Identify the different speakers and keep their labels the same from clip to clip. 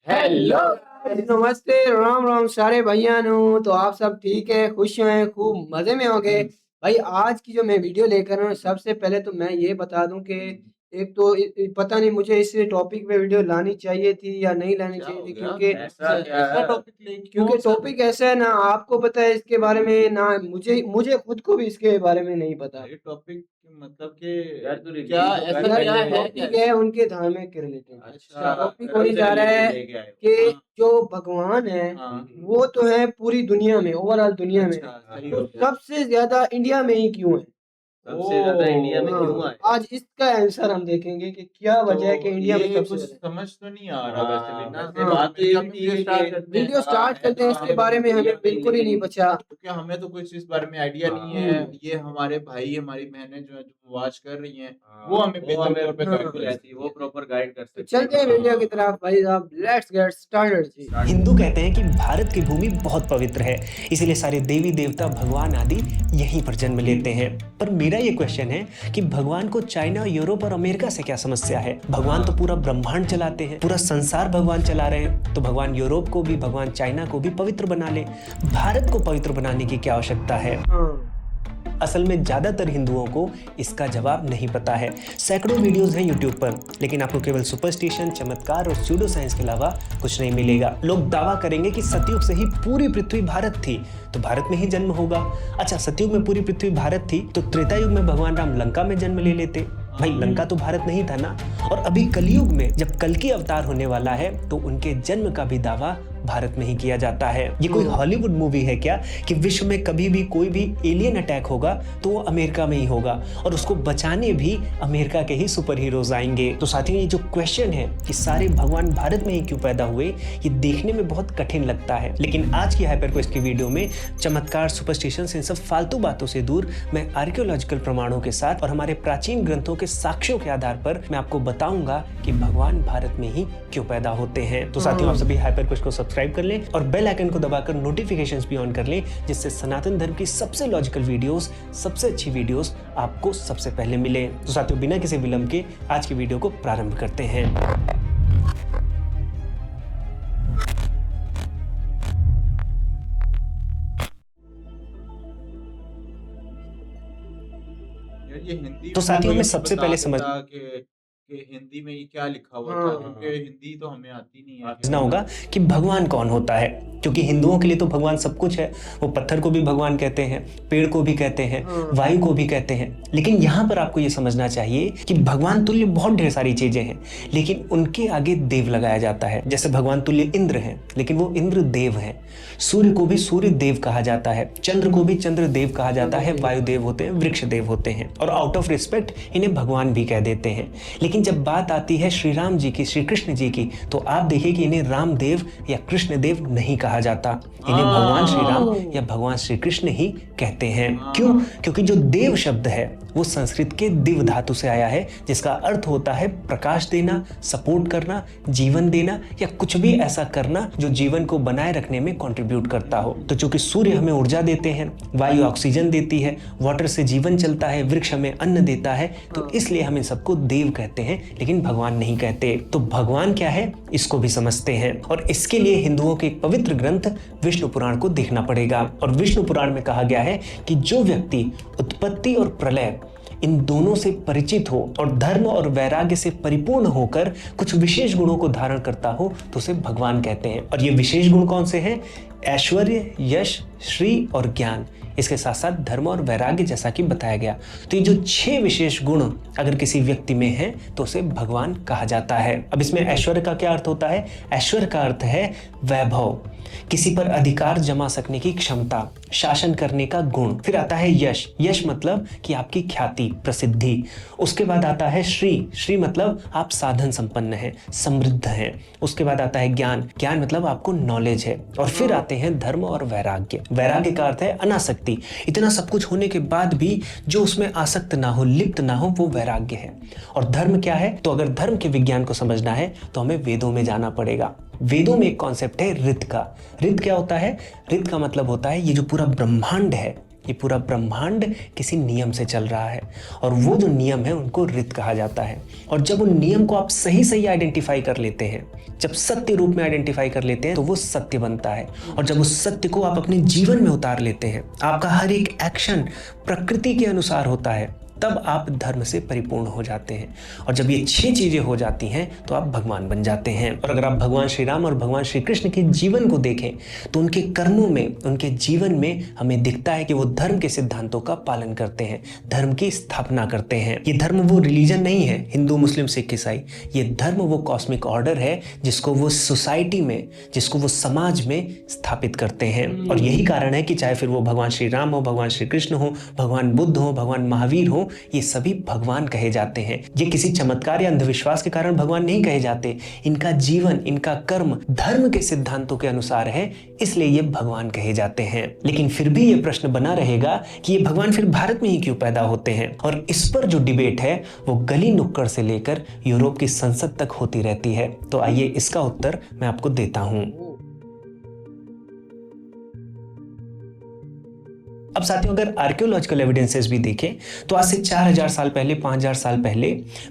Speaker 1: Hello नमस्ते राम राम सारे भैया नु। तो आप सब ठीक है, खुश हैं, खूब मजे में होंगे। भाई आज की जो मैं वीडियो लेकर आया हूं, सबसे पहले तो मैं ये बता दूं कि एक तो पता नहीं मुझे इस टॉपिक पे वीडियो लानी चाहिए थी या नहीं लानी
Speaker 2: क्या
Speaker 1: चाहिए
Speaker 2: हो
Speaker 1: थी,
Speaker 2: गया?
Speaker 1: क्योंकि
Speaker 2: ऐसा क्या है? टॉपिक
Speaker 1: क्योंकि टॉपिक ऐसा है ना, आपको पता है इसके बारे में ना, मुझे मुझे खुद को भी इसके बारे में नहीं पता।
Speaker 2: ये टॉपिक मतलब कि
Speaker 3: यार तू
Speaker 2: क्या
Speaker 3: रिवील तो
Speaker 2: ऐसा
Speaker 3: कर
Speaker 2: क्या
Speaker 3: पहले।
Speaker 2: है?
Speaker 1: टॉपिक है उनके धार्मिक के रिलेटेड।
Speaker 2: अच्छा,
Speaker 1: टॉपिक
Speaker 2: धर्म
Speaker 1: होने
Speaker 2: से
Speaker 1: जा रहा है
Speaker 2: रिलेटेड लेके आए हो।
Speaker 1: कि
Speaker 2: हाँ,
Speaker 1: जो भगवान है
Speaker 2: हाँ।
Speaker 1: वो तो है पूरी दुनिया में, ओवरऑल दुनिया में,
Speaker 2: अच्छा, सही
Speaker 1: तो
Speaker 2: हो गया।
Speaker 1: सबसे ज्यादा इंडिया में ही क्यों है?
Speaker 3: सबसे ज्यादा इंडिया में क्यों
Speaker 1: हाँ,
Speaker 3: आए?
Speaker 1: आज इसका आंसर हम देखेंगे कि क्या वजह है कि
Speaker 2: तो
Speaker 1: इंडिया में
Speaker 2: ये
Speaker 1: सबसे
Speaker 2: कुछ
Speaker 1: ज्यादा।
Speaker 2: समझ तो नहीं आ रहा वैसे भी ना।
Speaker 1: हाँ,
Speaker 2: बात तो ये भी वीडियो स्टार्ट करते हैं।
Speaker 1: वीडियो स्टार्ट करते हैं, इसके बारे में हमें बिल्कुल ही नहीं बचा।
Speaker 2: क्योंकि हमें तो कुछ इस बारे में आइडिया नहीं है। ये हमारे भाई हमारी बहनें जो है जो वॉच कर रही हैं वो हमें बेहतर तौर पे गाइड कर
Speaker 3: रहती है, वो प्रॉपर गाइड कर
Speaker 1: तो
Speaker 3: सकते हैं।
Speaker 1: चलते हैं वीडियो की तरफ भाई साहब, लेट्स गेट स्टार्टेड जी।
Speaker 4: हिंदू कहते हैं कि भारत की भूमि बहुत पवित्र है, इसीलिए सारे देवी देवता भगवान आदि यहीं पर जन्म लेते हैं। पर मेरा ये क्वेश्चन है कि भगवान को चाइना, यूरोप और अमेरिका से क्या समस्या है? भगवान तो पूरा ब्रह्मांड चलाते हैं, पूरा संसार भगवान चला रहे हैं, तो भगवान यूरोप को भी, भगवान चाइना को भी पवित्र बना ले। भारत को पवित्र बनाने की क्या आवश्यकता है? असल में ज्यादातर हिंदुओं को इसका जवाब नहीं पता है। सैकड़ों वीडियोस हैं यूट्यूब पर, लेकिन आपको केवल सुपरस्टिशन, चमत्कार और स्यूडो साइंस के अलावा कुछ नहीं मिलेगा। लोग दावा करेंगे कि सतयुग से ही पूरी पृथ्वी भारत थी, तो भारत में ही जन्म होगा। अच्छा, सतयुग में पूरी पृथ्वी भारत थी तो त्रेता युग में भगवान राम लंका में जन्म ले लेते। भाई लंका तो भारत नहीं था ना। और अभी कलयुग में जब कल्कि अवतार होने वाला है तो उनके जन्म का भी दावा भारत में ही किया जाता है। ये कोई हॉलीवुड मूवी है क्या कि विश्व में कभी भी कोई भी एलियन अटैक होगा तो वो अमेरिका में ही होगा और उसको बचाने भी अमेरिका के ही सुपर हीरोज आएंगे? तो साथियों, ये जो क्वेश्चन है कि सारे भगवान भारत में ही क्यों पैदा हुए, ये देखने में बहुत कठिन लगता है। लेकिन आज की हाइपर क्वेस्ट की वीडियो में चमत्कार, सुपरस्टिशन, इन सब फालतू बातों से दूर मैं आर्कियोलॉजिकल प्रमाणों के साथ और हमारे प्राचीन ग्रंथों के साक्ष्यों के आधार पर मैं आपको बताऊंगा कि भगवान भारत में ही क्यों पैदा होते हैं। तो साथियों, आप सभी हाइपर क्वेस्ट को सब्सक्राइब कर लें और बेल आइकन को दबाकर नोटिफिकेशंस भी ऑन कर लें, जिससे सनातन धर्म की सबसे लॉजिकल वीडियोस, सबसे अच्छी वीडियोस आपको सबसे पहले मिले। तो साथियों, बिना किसी विलंब के आज की वीडियो को प्रारंभ करते हैं।
Speaker 2: यार ये हिंदी
Speaker 4: तो साथियों,
Speaker 2: में
Speaker 4: मैं सबसे
Speaker 2: बता
Speaker 4: पहले
Speaker 2: देता कि हिंदी में ये क्या लिखा हुआ था, क्योंकि हिंदी तो हमें आती नहीं है।
Speaker 4: समझना होगा कि भगवान कौन होता है, क्योंकि हिंदुओं के लिए तो भगवान सब कुछ है। वो पत्थर को भी भगवान कहते हैं, पेड़ को भी कहते हैं, वायु को भी कहते हैं। लेकिन यहाँ पर आपको ये समझना चाहिए कि भगवान तुल्य बहुत ढेर सारी चीजें हैं, लेकिन उनके आगे देव लगाया जाता है। जैसे भगवान तुल्य इंद्र हैं, लेकिन वो इंद्र देव हैं। सूर्य को भी सूर्य देव कहा जाता है, चंद्र को भी चंद्र देव कहा जाता है, वायु देव होते हैं, वृक्ष देव होते हैं, और आउट ऑफ रिस्पेक्ट इन्हें भगवान भी कह देते हैं। लेकिन जब बात आती है श्री राम जी की, श्री कृष्ण जी की, तो आप देखिए कि इन्हें रामदेव या कृष्ण देव नहीं कहा जाता, इन्हें भगवान श्री राम या भगवान श्री कृष्ण ही कहते हैं। क्यों? क्योंकि जो देव शब्द है वो संस्कृत के दिव धातु से आया है, जिसका अर्थ होता है प्रकाश देना, सपोर्ट करना, जीवन देना, या कुछ भी ऐसा करना जो जीवन को बनाए रखने में कंट्रीब्यूट करता हो। तो चूंकि सूर्य हमें ऊर्जा देते हैं, वायु ऑक्सीजन देती है, वाटर से जीवन चलता है, वृक्ष हमें अन्न देता है, तो इसलिए हम इन सबको देव कहते हैं, लेकिन भगवान नहीं कहते। तो भगवान क्या है इसको भी समझते हैं, और इसके लिए हिंदुओं के एक पवित्र ग्रंथ विष्णु पुराण को देखना पड़ेगा। और विष्णु पुराण में कहा गया है कि जो व्यक्ति उत्पत्ति और प्रलय इन दोनों से परिचित हो और धर्म और वैराग्य से परिपूर्ण होकर कुछ विशेष गुणों को धारण करता हो तो उसे भगवान कहते हैं। और ये विशेष गुण कौन से हैं? ऐश्वर्य, यश, श्री और ज्ञान, इसके साथ साथ धर्म और वैराग्य, जैसा कि बताया गया। तो ये जो 6 विशेष गुण अगर किसी व्यक्ति में है तो उसे भगवान कहा जाता है। अब इसमें ऐश्वर्य का क्या अर्थ होता है? ऐश्वर्य का अर्थ है वैभव, किसी पर अधिकार जमा सकने की क्षमता, शासन करने का गुण। फिर आता है यश, यश मतलब कि आपकी ख्याति, प्रसिद्धि। उसके बाद आता है श्री, श्री मतलब आप साधन संपन्न हैं, समृद्ध हैं। उसके बाद आता है ज्ञान, ज्ञान मतलब आपको नॉलेज है। और फिर आते हैं धर्म और वैराग्य, वैराग्य का अर्थ है अनासक्ति। इतना सब कुछ होने के बाद भी जो उसमें आसक्त ना हो, लिप्त ना हो, वो वैराग्य है। और धर्म क्या है? तो अगर धर्म के विज्ञान को समझना है तो हमें वेदों में जाना पड़ेगा। वेदों में एक कॉन्सेप्ट है ऋत का। ऋत क्या होता है? ऋत का मतलब होता है ये जो पूरा ब्रह्मांड है, ये पूरा ब्रह्मांड किसी नियम से चल रहा है और वो जो नियम है उनको ऋत कहा जाता है। और जब उन नियम को आप सही सही आइडेंटिफाई कर लेते हैं, जब सत्य रूप में आइडेंटिफाई कर लेते हैं तो वो सत्य बनता है। और जब उस सत्य को आप अपने जीवन में उतार लेते हैं, आपका हर एक एक्शन प्रकृति के अनुसार होता है, तब आप धर्म से परिपूर्ण हो जाते हैं। और जब ये 6 चीजें हो जाती हैं तो आप भगवान बन जाते हैं। और अगर आप भगवान श्री राम और भगवान श्री कृष्ण के जीवन को देखें तो उनके कर्मों में, उनके जीवन में हमें दिखता है कि वो धर्म के सिद्धांतों का पालन करते हैं, धर्म की स्थापना करते हैं। ये धर्म वो रिलीजन नहीं है, हिंदू मुस्लिम सिख ईसाई, ये धर्म वो कॉस्मिक ऑर्डर है जिसको वो सोसाइटी में, जिसको वो समाज में स्थापित करते हैं। और यही कारण है कि चाहे फिर वो भगवान श्री राम हो, भगवान श्री कृष्ण हो, भगवान बुद्ध हो, भगवान महावीर हो, ये सभी भगवान कहे जाते हैं। ये किसी चमत्कार या अंधविश्वास के कारण भगवान नहीं कहे जाते। इनका जीवन, इनका कर्म धर्म के सिद्धांतों के अनुसार है, इसलिए ये भगवान कहे जाते हैं। लेकिन फिर भी ये प्रश्न बना रहेगा कि ये भगवान फिर भारत में ही क्यों पैदा होते हैं। और इस पर जो डिबेट है वो गली नुक्कड़ से लेकर यूरोप की संसद तक होती रहती है। तो आइए इसका उत्तर मैं आपको देता हूं। अब साथियों, अगर आर्कियोलॉजिकल एविडेंसेस भी देखें तो आज से 4000 साल पहले, 5000 साल पहले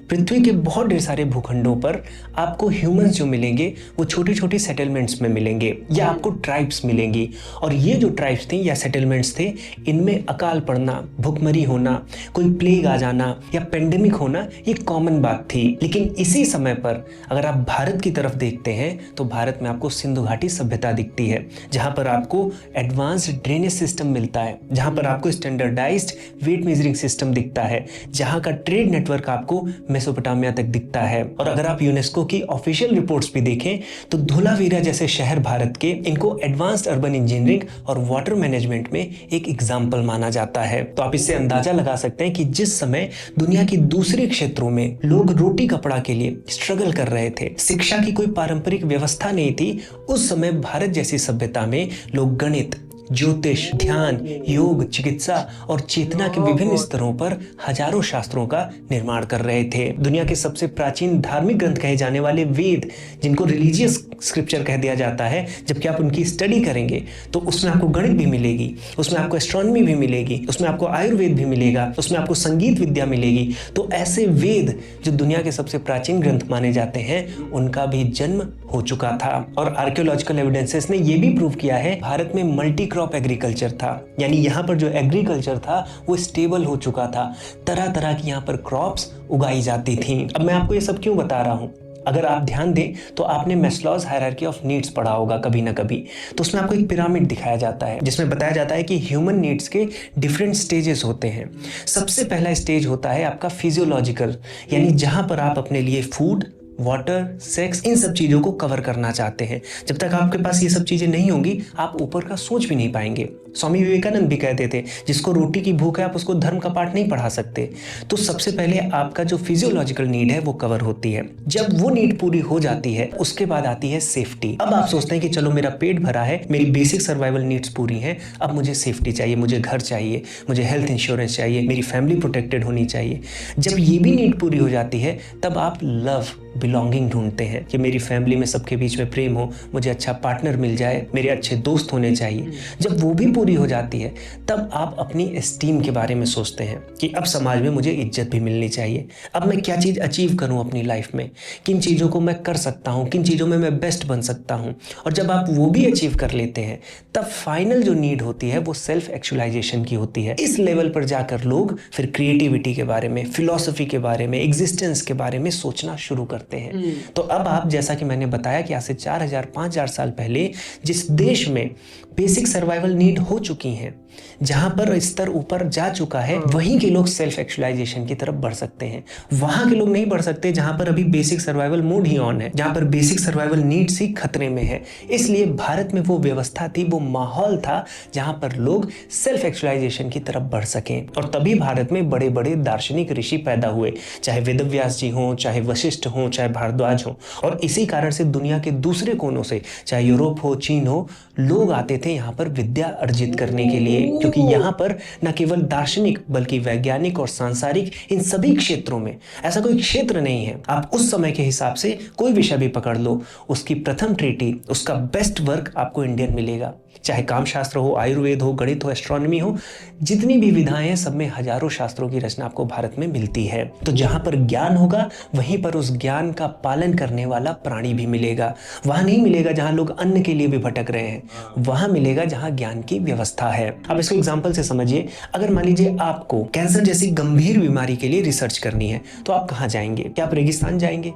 Speaker 4: पृथ्वी के बहुत ढेर सारे भूखंडों पर आपको ह्यूमंस जो मिलेंगे वो छोटी छोटी सेटलमेंट्स में मिलेंगे या आपको ट्राइब्स मिलेंगी। और ये जो ट्राइब्स थे या सेटलमेंट्स थे, इनमें अकाल पड़ना, भूखमरी होना, कोई प्लेग आ जाना या पेंडेमिक होना, ये कॉमन बात थी। लेकिन इसी समय पर अगर आप भारत की तरफ देखते हैं तो भारत में आपको सिंधु घाटी सभ्यता दिखती है, जहां पर आपको एडवांस्ड ड्रेनेज सिस्टम मिलता है, जहां पर आपको स्टैंडर्डाइज्ड वेट मेजरिंग सिस्टम दिखता है, जहां का ट्रेड नेटवर्क आपको मेसोपोटामिया तक दिखता है। और अगर आप यूनेस्को की ऑफिशियल रिपोर्ट्स भी देखें तो धोलावीरा जैसे शहर भारत के, इनको एडवांस्ड अर्बन इंजीनियरिंग और वाटर मैनेजमेंट में एक एग्जाम्पल माना जाता है। तो आप इससे अंदाजा लगा सकते हैं कि जिस समय दुनिया की दूसरे क्षेत्रों में लोग रोटी कपड़ा के लिए स्ट्रगल कर रहे थे, शिक्षा की कोई पारंपरिक व्यवस्था नहीं थी, उस समय भारत जैसी सभ्यता में लोग गणित, ज्योतिष, ध्यान, योग, चिकित्सा और चेतना के विभिन्न स्तरों पर हजारों शास्त्रों का निर्माण कर रहे थे। दुनिया के सबसे प्राचीन धार्मिक ग्रंथ कहे जाने वाले वेद, जिनको रिलीजियस स्क्रिप्चर कह दिया जाता है, जबकि आप उनकी स्टडी करेंगे तो उसमें आपको गणित भी मिलेगी, उसमें आपको एस्ट्रोनॉमी भी मिलेगी, उसमें आपको आयुर्वेद भी मिलेगा, उसमें आपको संगीत विद्या मिलेगी। तो ऐसे वेद जो दुनिया के सबसे प्राचीन ग्रंथ माने जाते हैं, उनका भी जन्म हो चुका था। और आर्कियोलॉजिकल एविडेंसेस ने यह भी प्रूव किया है भारत में मल्टी क्रॉप एग्रीकल्चर था, यानी यहाँ पर जो एग्रीकल्चर था वो स्टेबल हो चुका था, तरह तरह की यहाँ पर क्रॉप्स उगाई जाती थी। अब मैं आपको ये सब क्यों बता रहा हूँ? अगर आप ध्यान दें तो आपने मैस्लोज हायरार्की ऑफ नीड्स पढ़ा होगा कभी ना कभी। तो उसमें आपको एक पिरामिड दिखाया जाता है जिसमें बताया जाता है कि ह्यूमन नीड्स के डिफरेंट स्टेजेस होते हैं। सबसे पहला स्टेज होता है आपका फिजियोलॉजिकल, यानी जहां पर आप अपने लिए फूड, वाटर, सेक्स, इन सब चीज़ों को कवर करना चाहते हैं। जब तक आपके पास ये सब चीज़ें नहीं होंगी आप ऊपर का सोच भी नहीं पाएंगे। स्वामी विवेकानंद भी कहते थे जिसको रोटी की भूख है आप उसको धर्म का पाठ नहीं पढ़ा सकते। तो सबसे पहले आपका जो फिजियोलॉजिकल नीड है वो कवर होती है। जब वो नीड पूरी हो जाती है उसके बाद आती है सेफ्टी। अब आप सोचते हैं कि चलो मेरा पेट भरा है, मेरी बेसिक सर्वाइवल नीड्स पूरी हैं, अब मुझे सेफ्टी चाहिए, मुझे घर चाहिए, मुझे हेल्थ इंश्योरेंस चाहिए, मेरी फैमिली प्रोटेक्टेड होनी चाहिए। जब ये भी नीड पूरी हो जाती है तब आप लव, बिलोंगिंग ढूंढते हैं कि मेरी फैमिली में सबके बीच में प्रेम हो, मुझे अच्छा पार्टनर मिल जाए, मेरे अच्छे दोस्त होने चाहिए। जब वो भी पूरी हो जाती है तब आप अपनी एस्टीम के बारे में सोचते हैं कि अब समाज में मुझे इज्जत भी मिलनी चाहिए, अब मैं क्या चीज़ अचीव करूं अपनी लाइफ में, किन चीज़ों को मैं कर सकता हूं, किन चीज़ों में मैं बेस्ट बन सकता हूं। और जब आप वो भी अचीव कर लेते हैं तब फाइनल जो नीड होती है वो सेल्फ एक्चुअलाइजेशन की होती है। इस लेवल पर जाकर लोग फिर क्रिएटिविटी के बारे में, फिलॉसफी के बारे में, एग्जिस्टेंस के बारे में सोचना शुरू करते हैं। तो अब आप, जैसा कि मैंने बताया कि आज से 4000-5000 साल पहले जिस देश में बेसिक सर्वाइवल नीड हो चुकी हैं, जहां पर स्तर ऊपर जा चुका है, वहीं के लोग सेल्फ एक्चुअलाइजेशन की तरफ बढ़ सकते हैं। वहां के लोग नहीं बढ़ सकते जहां पर अभी basic survival mode he on है, जहां पर बेसिक सर्वाइवल नीड्स ही खतरे में है। इसलिए भारत में वो व्यवस्था थी, वो माहौल था जहां पर लोग सेल्फ एक्चुअलाइजेशन की तरफ बढ़ सकें। और तभी भारत में बड़े बड़े दार्शनिक ऋषि पैदा हुए, चाहे वेदव्यास जी हों, चाहे वशिष्ठ हों, चाहे भारद्वाज हो। और इसी कारण से दुनिया के दूसरे कोनों से, चाहे यूरोप हो, चीन हो, लोग आते थे यहाँ पर विद्या अर्जित करने के लिए, क्योंकि यहाँ पर न केवल दार्शनिक बल्कि वैज्ञानिक और सांसारिक इन सभी क्षेत्रों में ऐसा कोई क्षेत्र नहीं है, आप उस समय के हिसाब से कोई विषय भी पकड़ लो, उसकी प्रथम ट्रीटी, उसका बेस्ट वर्क आपको इंडियन मिलेगा। चाहे कामशास्त्र हो, आयुर्वेद हो, गणित हो, एस्ट्रोनॉमी हो, जितनी भी विधाएं हैं सब में हजारों शास्त्रों की रचना आपको भारत में मिलती है। तो जहां पर ज्ञान होगा वहीं पर उस ज्ञान का पालन करने वाला प्राणी भी मिलेगा। वहां नहीं मिलेगा जहां लोग अन्न के लिए भी भटक रहे हैं, वहां मिलेगा जहां ज्ञान की व्यवस्था है। अब इसको एग्जाम्पल से समझिए, अगर मान लीजिए आपको कैंसर जैसी गंभीर बीमारी के लिए रिसर्च करनी है तो आप कहां जाएंगे? क्या आप रेगिस्तान जाएंगे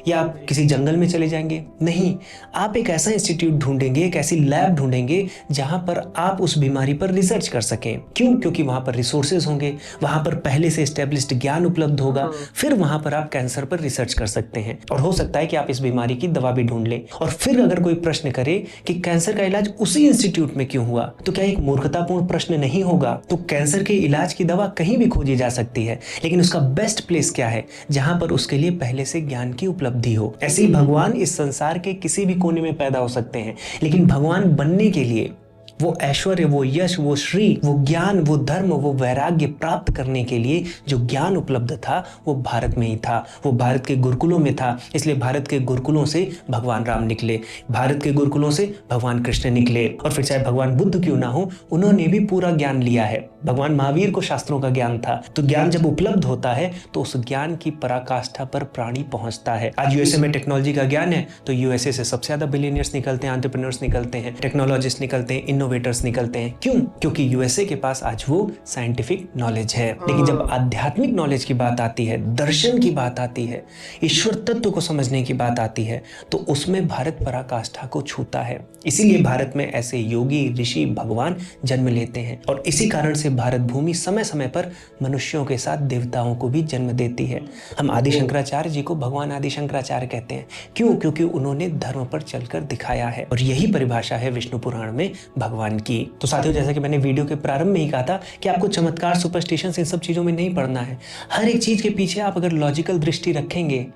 Speaker 4: या आप किसी जंगल में चले जाएंगे? नहीं, आप एक ऐसा इंस्टीट्यूट ढूंढेंगे, एक ऐसी लैब ढूंढेंगे जहां पर आप उस बीमारी पर रिसर्च कर सकें। क्यों? क्योंकि वहां पर रिसोर्सेज होंगे, वहां पर पहले से एस्टेब्लिश्ड ज्ञान उपलब्ध होगा, फिर वहां पर आप कैंसर पर रिसर्च कर सकते हैं। और हो सकता है कि आप इस बीमारी की दवा भी ढूंढ लें। और फिर अगर कोई प्रश्न करे कि कैंसर का इलाज उसी इंस्टीट्यूट में क्यों हुआ, तो क्या एक मूर्खतापूर्ण प्रश्न नहीं होगा? तो कैंसर के इलाज की दवा कहीं भी खोजी जा सकती है, लेकिन उसका बेस्ट प्लेस क्या है? जहां पर उसके लिए पहले से ज्ञान की उपलब्धि हो। ऐसे ही भगवान इस संसार के किसी भी कोने में पैदा हो सकते हैं, लेकिन भगवान बनने के लिए वो ऐश्वर्य, वो यश, वो श्री, वो ज्ञान, वो धर्म, वो वैराग्य प्राप्त करने के लिए जो ज्ञान उपलब्ध था वो भारत में ही था, वो भारत के गुरुकुलों में था। इसलिए भारत के गुरुकुलों से भगवान राम निकले, भारत के गुरुकुलों से भगवान कृष्ण निकले। और फिर चाहे भगवान बुद्ध क्यों ना हो, उन्होंने भी पूरा ज्ञान लिया है। भगवान महावीर को शास्त्रों का ज्ञान था। तो ज्ञान जब उपलब्ध होता है तो उस ज्ञान की पराकाष्ठा पर प्राणी पहुंचता है। आज यूएसए में टेक्नोलॉजी का ज्ञान है तो यूएसए से सबसे ज्यादा बिलियनियर्स निकलते हैं, एंटरप्रेन्योर्स निकलते हैं, टेक्नोलॉजिस्ट निकलते हैं, इनोवेटर्स निकलते हैं। क्यों? क्योंकि यूएसए के पास आज वो साइंटिफिक नॉलेज है। लेकिन जब आध्यात्मिक नॉलेज की बात आती है, दर्शन की बात आती है, ईश्वर तत्व को समझने की बात आती है, तो उसमें भारत पराकाष्ठा को छूता है। इसीलिए भारत में ऐसे योगी, ऋषि, भगवान जन्म लेते हैं। और इसी कारण से भारत भूमि समय समय पर मनुष्यों के साथ देवताओं को भी जन्म देती है। हम आदि शंकराचार्य जी को भगवान आदि शंकराचार्य कहते हैं। क्यों? क्योंकि उन्होंने धर्म पर चलकर दिखाया है। और यही परिभाषा है विष्णु पुराण में भगवान की। तो साथियों, जैसा कि मैंने वीडियो के प्रारंभ में ही कहा था कि आपको चमत्कार, सुपरस्टिशन इन सब चीजों में नहीं पड़ना है। हर एक चीज के पीछे आप अगर लॉजिकल दृष्टि रखेंगे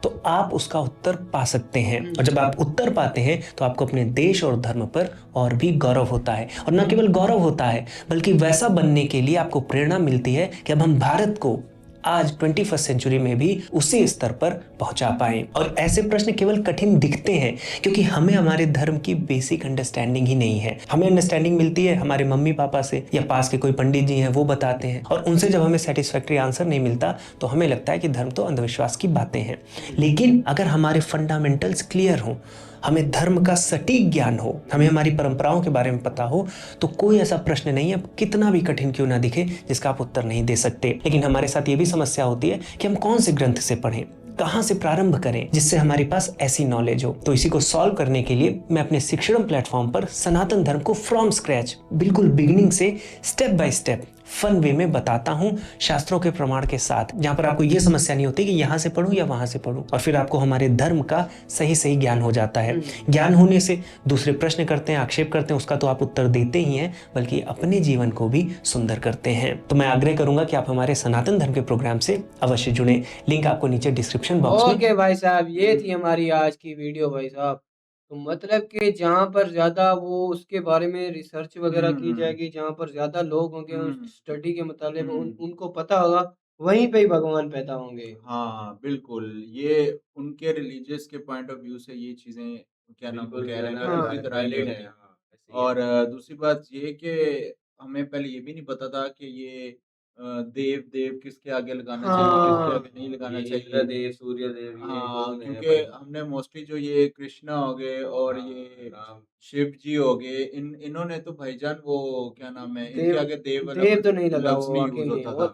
Speaker 4: तो आप उसका उत्तर पा सकते हैं। और जब आप उत्तर पाते हैं तो आपको अपने देश और धर्म पर और भी गौरव होता है। और न केवल गौरव होता है बल्कि वैसा बनने के लिए आपको प्रेरणा मिलती है कि अब हम भारत को आज 21वीं सेंचुरी में भी उसी स्तर पर पहुंचा पाए। और ऐसे प्रश्न केवल कठिन दिखते हैं क्योंकि हमें हमारे धर्म की बेसिक अंडरस्टैंडिंग ही नहीं है। हमें अंडरस्टैंडिंग मिलती है हमारे मम्मी पापा से या पास के कोई पंडित जी हैं वो बताते हैं, और उनसे जब हमें सेटिस्फैक्टरी आंसर नहीं मिलता तो हमें लगता है कि धर्म तो अंधविश्वास की बातें हैं। लेकिन अगर हमारे फंडामेंटल्स क्लियर हों, हमें धर्म का सटीक ज्ञान हो, हमें हमारी परंपराओं के बारे में पता हो, तो कोई ऐसा प्रश्न नहीं है, कितना भी कठिन क्यों ना दिखे, जिसका आप उत्तर नहीं दे सकते। लेकिन हमारे साथ ये भी समस्या होती है कि हम कौन से ग्रंथ से पढ़ें, कहां से प्रारंभ करें जिससे हमारे पास ऐसी नॉलेज हो। तो इसी को सॉल्व करने के लिए मैं अपने शिक्षण प्लेटफॉर्म पर सनातन धर्म को फ्रॉम स्क्रैच, बिल्कुल बिगिनिंग से step by step fun way में बताता हूं, शास्त्रों के प्रमाण के साथ, जहां पर आपको यह समस्या नहीं होती कि यहां से पढूं या वहां से पढूं। और फिर आपको हमारे धर्म का सही सही ज्ञान हो जाता है। ज्ञान होने से दूसरे प्रश्न करते हैं, आक्षेप करते हैं, उसका तो आप उत्तर देते ही हैं, बल्कि अपने जीवन को भी सुंदर करते हैं। तो मैं आग्रह करूंगा कि आप हमारे सनातन धर्म के प्रोग्राम से अवश्य जुड़े। लिंक आपको नीचे डिस्क्रिप्शन बॉक्स में।
Speaker 1: ओके भाई साहब, ये थी हमारी आज की वीडियो भाई साहब। तो मतलब कि जहाँ पर ज़्यादा वो उसके बारे में रिसर्च वगैरह की जाएगी, जहाँ पर ज़्यादा लोग होंगे उस स्टडी के मुतालिक उनको पता होगा, वहीं पे ही भगवान पैदा होंगे।
Speaker 2: हाँ, बिल्कुल। ये उनके रिलीजियस के पॉइंट ऑफ व्यू से ये चीज़ें क्या नाम
Speaker 3: बिल्कुल
Speaker 2: कह
Speaker 3: जो
Speaker 2: रहे
Speaker 3: है
Speaker 2: हैं
Speaker 3: ना
Speaker 2: कि
Speaker 1: हाँ।
Speaker 2: पूरी तरह
Speaker 3: वैलिड
Speaker 2: वैलिड
Speaker 3: है।
Speaker 2: है।
Speaker 3: हाँ, ऐसे ही है।
Speaker 2: और दूसरी बात ये है कि हमें पहले ये भी नहीं पता था कि ये देव किसके आगे लगाना चाहिए, किसके
Speaker 1: हाँ।
Speaker 2: आगे नहीं लगाना
Speaker 3: ये
Speaker 2: चाहिए।
Speaker 3: इंद्रदेव, सूर्यदेव ये
Speaker 2: हाँ,
Speaker 3: कौन है
Speaker 2: क्योंकि
Speaker 3: भाई?
Speaker 2: हमने मोस्टली जो ये कृष्णा हो गए और
Speaker 3: हाँ,
Speaker 2: ये
Speaker 3: राम।
Speaker 2: शिव जी हो गए, इन्होंने तो भाईजान वो क्या नाम है, इनके
Speaker 1: देव
Speaker 2: आगे देव वाला
Speaker 1: देव तो नहीं लगा
Speaker 2: लफ्ज़
Speaker 1: वो
Speaker 2: नहीं
Speaker 1: वाक़ई
Speaker 2: यूज़
Speaker 1: में,
Speaker 2: होता
Speaker 1: और
Speaker 2: था।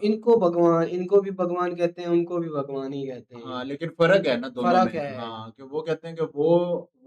Speaker 1: इनको भी भगवान कहते हैं, उनको भी भगवान ही कहते हैं।
Speaker 2: हाँ, लेकिन फ़र्क है ना दोनों
Speaker 1: फ़र्क
Speaker 2: में।
Speaker 1: है।
Speaker 2: हाँ, कि वो कहते हैं कि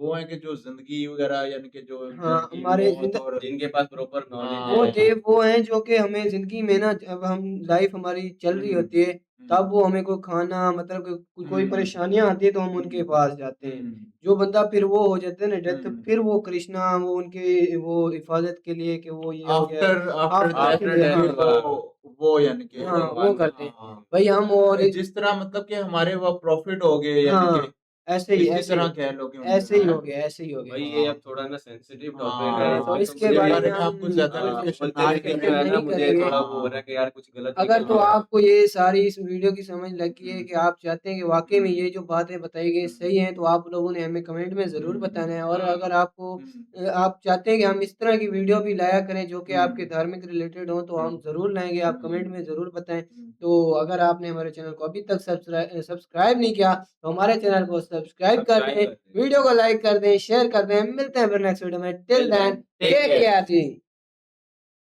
Speaker 2: वो हैं कि जो ज़िंदगी वग़ैरह यानी कि जो
Speaker 1: हाँ,
Speaker 2: ज़िंदगी,
Speaker 1: हमारे
Speaker 2: मौत और
Speaker 3: जिनके पास प्रॉपर नॉलेज
Speaker 1: वो
Speaker 3: है।
Speaker 2: हाँ।
Speaker 1: देव वो हैं जो कि हमें ज़िंदगी में ना, जब हम लाइफ़ हमारी चल
Speaker 2: हुँ,
Speaker 1: रही
Speaker 2: हुँ।
Speaker 1: होती है, तब वो हमें कोई खाना मतलब कोई
Speaker 2: हम्म।
Speaker 1: परेशानियां आती है तो हम उनके पास जाते हैं।
Speaker 2: हम्म।
Speaker 1: जो बंदा फिर वो हो जाता है ना डेथ,
Speaker 2: हम्म।
Speaker 1: फिर वो कृष्णा वो उनकी वो हिफाजत के लिए कि वो ये हो गया
Speaker 2: after after
Speaker 1: after
Speaker 3: after
Speaker 1: death,
Speaker 3: death,
Speaker 2: वो यानी कि
Speaker 1: हाँ वो
Speaker 3: भगवान
Speaker 1: करते हैं
Speaker 2: हाँ,
Speaker 1: भाई हम। और
Speaker 2: जिस तरह मतलब कि हमारे वो प्रॉफिट हो गए यानी
Speaker 1: हाँ
Speaker 2: कि
Speaker 1: ऐसे ही
Speaker 2: इसी तरह कह लो कि
Speaker 1: ऐसे ही
Speaker 2: उनके
Speaker 1: हो गया ऐसे ही हो
Speaker 3: भाई
Speaker 1: गया।
Speaker 3: ये अब थोड़ा ना सेंसिटिव टॉपिक है,
Speaker 2: हाँ,
Speaker 1: तो
Speaker 3: इसमें
Speaker 1: इसके
Speaker 3: मुझे
Speaker 1: बारे
Speaker 2: बारे
Speaker 1: में
Speaker 2: में
Speaker 1: हम
Speaker 2: आपको ज्यादा
Speaker 1: कुछ
Speaker 2: डिस्कशन
Speaker 3: बोलते
Speaker 2: नहीं
Speaker 3: बोलते
Speaker 1: डिस्कशन
Speaker 3: जो है ना
Speaker 1: नहीं
Speaker 3: मुझे
Speaker 1: करेंगे।
Speaker 3: थोड़ा वो हो रहा है कि यार कुछ गलत
Speaker 1: अगर
Speaker 3: निकल
Speaker 1: तो
Speaker 3: गया।
Speaker 1: आपको ये सारी इस वीडियो की समझ लगी है कि आप चाहते हैं कि वाकई में ये जो बातें बताई गई सही हैं, तो आप लोगों ने हमें कमेंट में ज़रूर बताना है। और अगर आपको आप चाहते हैं कि हम इस तरह की वीडियो भी लाया करें जो कि आपके धार्मिक रिलेटेड हो, तो हम ज़रूर लाएंगे, आप कमेंट में ज़रूर बताएं। तो अगर आपने हमारे चैनल को अभी तक सब्सक्राइब नहीं किया तो हमारे चैनल को सब्सक्राइब कर
Speaker 3: सब्सक्राइब
Speaker 1: दें,
Speaker 3: कर दें।
Speaker 1: वीडियो को लाइक कर दें, शेयर कर दें। मिलते हैं फिर नेक्स्ट वीडियो में। टिल देन टेक केयर जी।